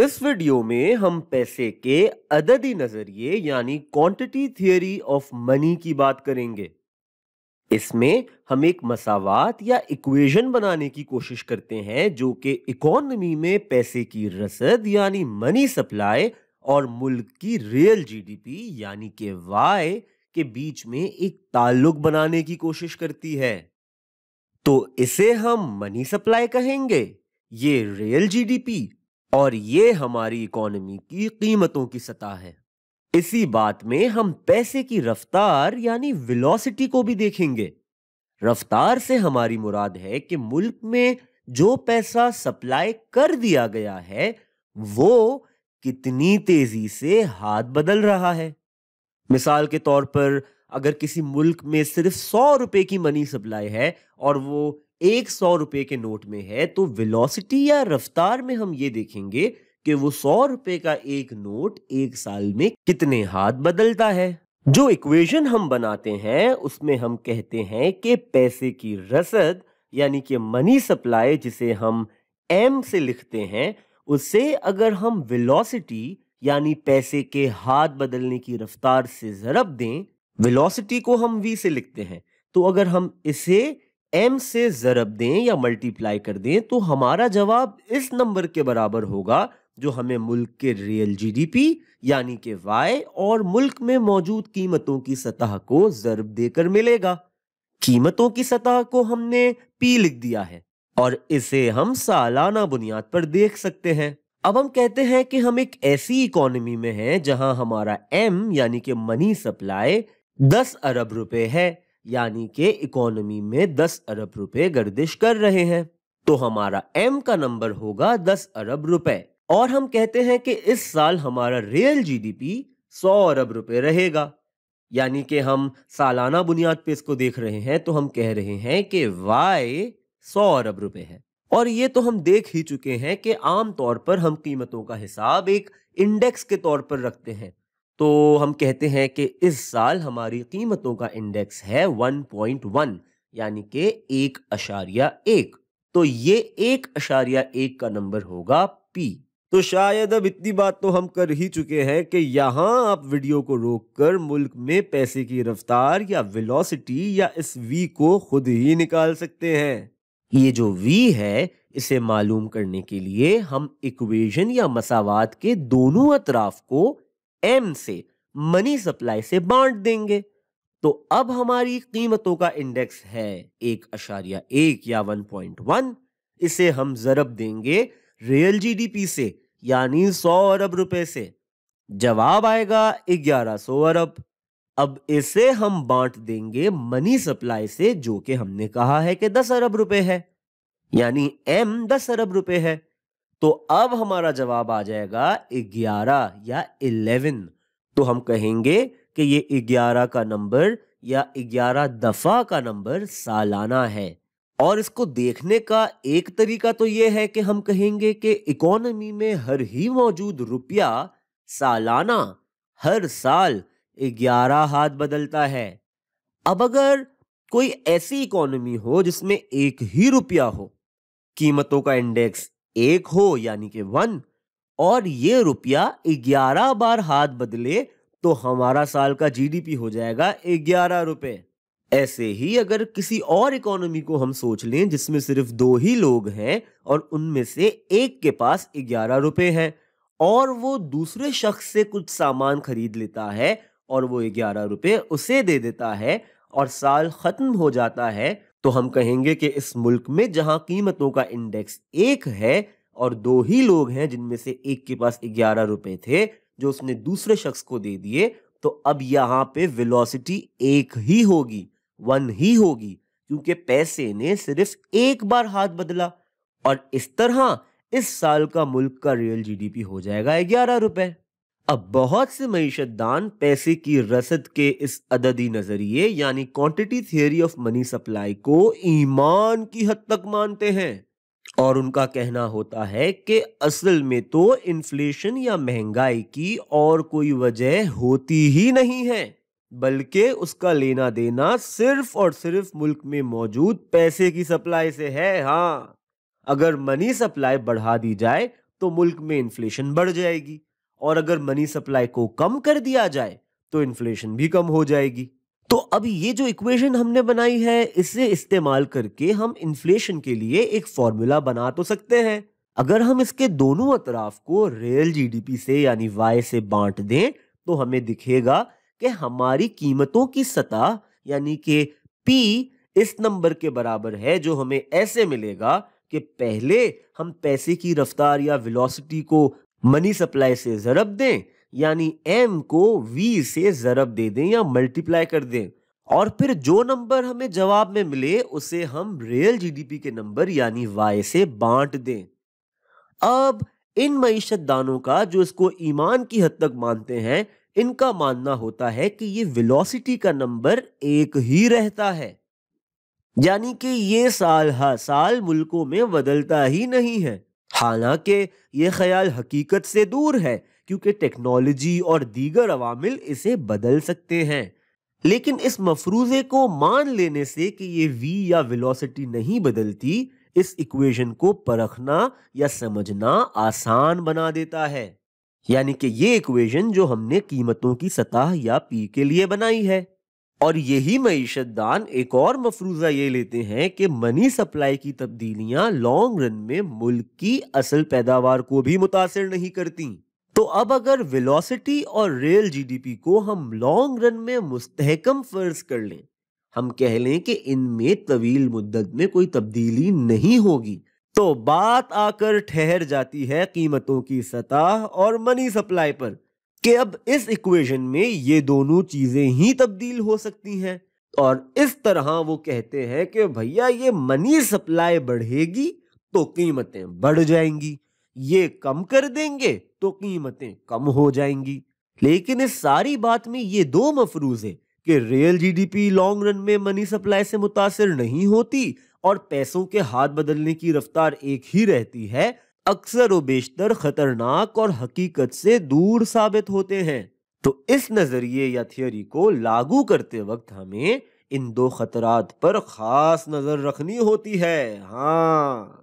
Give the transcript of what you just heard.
इस वीडियो में हम पैसे के अददी नजरिए यानी क्वांटिटी थियरी ऑफ मनी की बात करेंगे। इसमें हम एक मसावात या इक्वेशन बनाने की कोशिश करते हैं जो कि इकोनॉमी में पैसे की रसद यानी मनी सप्लाई और मुल्क की रियल जीडीपी यानी कि वाई के बीच में एक ताल्लुक बनाने की कोशिश करती है। तो इसे हम मनी सप्लाई कहेंगे, ये रियल जीडीपी और ये हमारी इकोनॉमी की कीमतों की सतह है। इसी बात में हम पैसे की रफ्तार यानी वेलोसिटी को भी देखेंगे। रफ्तार से हमारी मुराद है कि मुल्क में जो पैसा सप्लाई कर दिया गया है वो कितनी तेजी से हाथ बदल रहा है। मिसाल के तौर पर अगर किसी मुल्क में सिर्फ 100 रुपए की मनी सप्लाई है और वो एक 100 रुपए के नोट में है, तो वेलोसिटी या रफ्तार में हम ये देखेंगे कि वो 100 रुपए का एक नोट एक साल में कितने हाथ बदलता है। जो इक्वेशन हम बनाते हैं उसमें हम कहते हैं कि पैसे की रसद यानी कि मनी सप्लाई, जिसे हम एम से लिखते हैं, उससे अगर हम वेलोसिटी यानी पैसे के हाथ बदलने की रफ्तार से ज़रब दें, वेलोसिटी को हम v से लिखते हैं, तो अगर हम इसे m से ज़रब दें या मल्टीप्लाई कर दें तो हमारा जवाब इस नंबर के बराबर होगा जो हमें मुल्क के रियल जीडीपी यानी कि y और मुल्क में मौजूद कीमतों की सतह को ज़रब देकर मिलेगा। कीमतों की सतह को हमने p लिख दिया है और इसे हम सालाना बुनियाद पर देख सकते हैं। अब हम कहते हैं कि हम एक ऐसी इकोनॉमी में हैं जहां हमारा M यानी कि मनी सप्लाई 10 अरब रुपए है, यानी कि इकोनॉमी में 10 अरब रुपए गर्दिश कर रहे हैं, तो हमारा M का नंबर होगा 10 अरब रुपए। और हम कहते हैं कि इस साल हमारा रियल जीडीपी 100 अरब रुपए रहेगा, यानी कि हम सालाना बुनियाद पे इसको देख रहे हैं, तो हम कह रहे हैं कि Y 100 अरब रुपए है। और ये तो हम देख ही चुके हैं कि आम तौर पर हम कीमतों का हिसाब एक इंडेक्स के तौर पर रखते हैं। तो हम कहते हैं कि इस साल हमारी कीमतों का इंडेक्स है 1.1 यानी कि 1.1। तो ये 1.1 का नंबर होगा P। तो शायद अब इतनी बात तो हम कर ही चुके हैं कि यहाँ आप वीडियो को रोककर मुल्क में पैसे की रफ्तार या वेलोसिटी या इस V को खुद ही निकाल सकते हैं। ये जो V है, इसे मालूम करने के लिए हम इक्वेशन या मसावात के दोनों अतराफ को M से मनी सप्लाई से बांट देंगे। तो अब हमारी कीमतों का इंडेक्स है 1.1 या 1.1। इसे हम ज़रब देंगे रियल जीडीपी से यानी 100 अरब रुपए से। जवाब आएगा 1100 अरब। अब इसे हम बांट देंगे मनी सप्लाई से जो कि हमने कहा है कि 10 अरब रुपए है, यानी M 10 अरब रुपए है। तो अब हमारा जवाब आ जाएगा 11 या 11। तो हम कहेंगे कि ये 11 का नंबर या 11 दफा का नंबर सालाना है। और इसको देखने का एक तरीका तो ये है कि हम कहेंगे कि इकोनॉमी में हर ही मौजूद रुपया सालाना हर साल 11 हाथ बदलता है। अब अगर कोई ऐसी इकोनॉमी हो जिसमें एक ही रुपया हो, कीमतों का इंडेक्स 1 हो यानी कि 1, और ये रुपया 11 बार हाथ बदले, तो हमारा साल का जीडीपी हो जाएगा 11 रुपए। ऐसे ही अगर किसी और इकोनॉमी को हम सोच लें जिसमें सिर्फ 2 ही लोग हैं और उनमें से एक के पास 11 रुपए हैं और वो दूसरे शख्स से कुछ सामान खरीद लेता है और वो 11 रुपए उसे दे देता है और साल खत्म हो जाता है, तो हम कहेंगे कि इस मुल्क में जहां कीमतों का इंडेक्स 1 है और 2 ही लोग हैं जिनमें से एक के पास 11 रुपए थे जो उसने दूसरे शख्स को दे दिए, तो अब यहां पे वेलोसिटी 1 ही होगी, 1 ही होगी, क्योंकि पैसे ने सिर्फ एक बार हाथ बदला। और इस तरह इस साल का मुल्क का रियल जीडीपी हो जाएगा 11 रुपए। अब बहुत से मईशतदान पैसे की रसद के इस अददी नजरिए यानी quantity theory of money supply को ईमान की हद तक मानते हैं और उनका कहना होता है कि असल में तो इन्फ्लेशन या महंगाई की और कोई वजह होती ही नहीं है, बल्कि उसका लेना देना सिर्फ और सिर्फ मुल्क में मौजूद पैसे की सप्लाई से है। हाँ, अगर मनी सप्लाई बढ़ा दी जाए तो मुल्क में इन्फ्लेशन बढ़ जाएगी, और अगर मनी सप्लाई को कम कर दिया जाए तो इन्फ्लेशन भी कम हो जाएगी। तो अब ये जो इक्वेशन हमने बनाई है, इसे इस्तेमाल करके हम इन्फ्लेशन के लिए एक फॉर्मूला बना तो सकते हैं। अगर हम इसके दोनों अतराफ को रियल जीडीपी से यानी वाई से बांट दें तो हमें दिखेगा कि हमारी कीमतों की सतह यानी कि पी इस नंबर के बराबर है, जो हमें ऐसे मिलेगा कि पहले हम पैसे की रफ्तार या वेलोसिटी को मनी सप्लाई से ज़रब दें, यानी एम को वी से ज़रब दे दें या मल्टीप्लाई कर दें, और फिर जो नंबर हमें जवाब में मिले उसे हम रियल जीडीपी के नंबर यानी वाई से बांट दें। अब इन मईशत दानों का, जो इसको ईमान की हद तक मानते हैं, इनका मानना होता है कि ये वेलोसिटी का नंबर एक ही रहता है, यानी कि ये साल हर साल मुल्कों में बदलता ही नहीं है। हालांकि ये ख्याल हकीकत से दूर है, क्योंकि टेक्नोलॉजी और दीगर अवामिल इसे बदल सकते हैं। लेकिन इस मफरूजे को मान लेने से कि ये वी या वेलोसिटी नहीं बदलती, इस इक्वेशन को परखना या समझना आसान बना देता है। यानी कि ये इक्वेशन जो हमने कीमतों की सतह या पी के लिए बनाई है। और यही मईशतदान एक और मफरूजा ये लेते हैं कि मनी सप्लाई की तब्दीलियां लॉन्ग रन में मुल्क की असल पैदावार को भी मुतासिर नहीं करती। तो अब अगर वेलोसिटी और रियल जीडीपी को हम लॉन्ग रन में मुस्तहकम फर्ज कर लें, हम कह लें कि इनमें तवील मुद्दत में कोई तब्दीली नहीं होगी, तो बात आकर ठहर जाती है कीमतों की सतह और मनी सप्लाई पर, कि अब इस इक्वेशन में ये दोनों चीजें ही तब्दील हो सकती हैं। और इस तरह वो कहते हैं कि भैया ये मनी सप्लाई बढ़ेगी तो कीमतें बढ़ जाएंगी, ये कम कर देंगे तो कीमतें कम हो जाएंगी। लेकिन इस सारी बात में ये दो मफरूज़े कि रियल जीडीपी लॉन्ग रन में मनी सप्लाई से मुतासिर नहीं होती और पैसों के हाथ बदलने की रफ्तार एक ही रहती है, अक्सर व बेशतर खतरनाक और हकीकत से दूर साबित होते हैं। तो इस नजरिए या थियोरी को लागू करते वक्त हमें इन दो खतरात पर खास नजर रखनी होती है। हाँ।